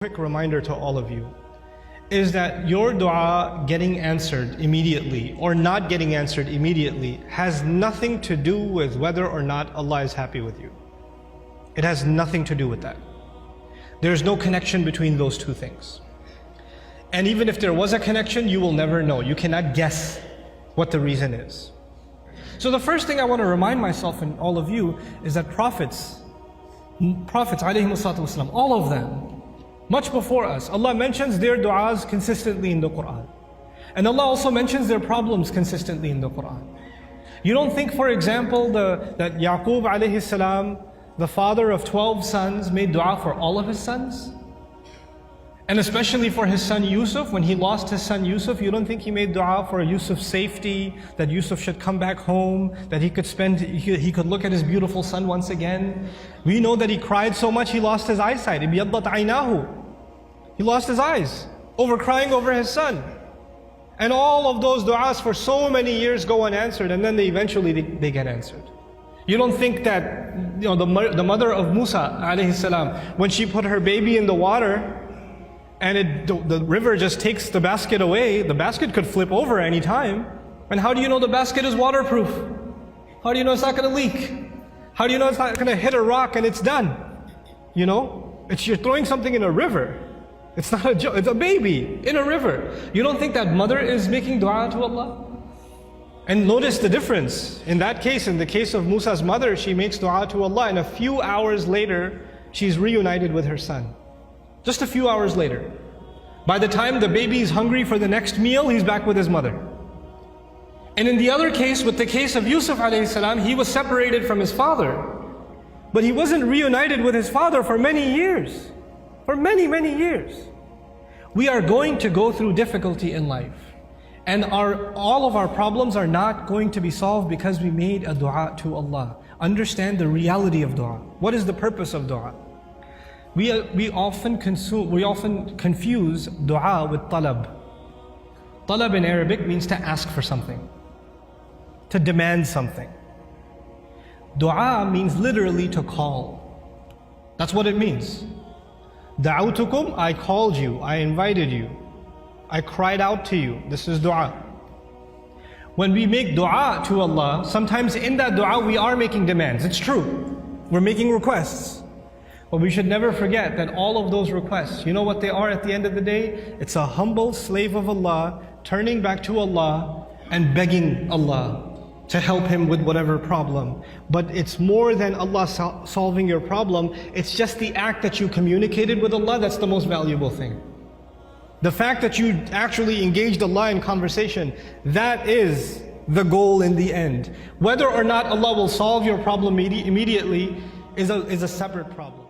Quick reminder to all of you is that your dua getting answered immediately or not getting answered immediately has nothing to do with whether or not Allah is happy with you. It has nothing to do with that. There's no connection between those two things. And even if there was a connection, you will never know. You cannot guess what the reason is. So the first thing I want to remind myself and all of you is that prophets ﷺ, all of them, much before us, Allah mentions their du'as consistently in the Qur'an. And Allah also mentions their problems consistently in the Qur'an. You don't think, for example, that Yaqub alayhi salam, the father of 12 sons, made dua for all of his sons? And especially for his son Yusuf, when he lost his son Yusuf, you don't think he made dua for Yusuf's safety, that Yusuf should come back home, that he could look at his beautiful son once again? We know that he cried so much he lost his eyesight. ابْيَضَّتْ عَيْنَاهُ. He lost his eyes over crying over his son. And all of those du'as for so many years go unanswered, and then they eventually get answered. You don't think that the mother of Musa alayhi salam, when she put her baby in the water, and the river just takes the basket away, the basket could flip over any time. And how do you know the basket is waterproof? How do you know it's not going to leak? How do you know it's not going to hit a rock and it's done? You know, you're throwing something in a river. It's not a joke, it's a baby in a river. You don't think that mother is making dua to Allah? And notice the difference. In that case, in the case of Musa's mother, she makes dua to Allah, and a few hours later, she's reunited with her son. Just a few hours later. By the time the baby is hungry for the next meal, he's back with his mother. And in the other case, with the case of Yusuf alayhi salam, he was separated from his father. But he wasn't reunited with his father for many years. For many, many years. We are going to go through difficulty in life. And all of our problems are not going to be solved because we made a dua to Allah. Understand the reality of dua. What is the purpose of dua? We often confuse dua with talab. Talab in Arabic means to ask for something, to demand something. Dua means literally to call. That's what it means. Da'awtukum, I called you, I invited you, I cried out to you. This is dua. When we make dua to Allah, sometimes in that dua we are making demands. It's true. We're making requests. But we should never forget that all of those requests, you know what they are at the end of the day? It's a humble slave of Allah turning back to Allah and begging Allah to help him with whatever problem. But it's more than Allah solving your problem. It's just the act that you communicated with Allah that's the most valuable thing. The fact that you actually engaged Allah in conversation, that is the goal in the end. Whether or not Allah will solve your problem immediately is a separate problem.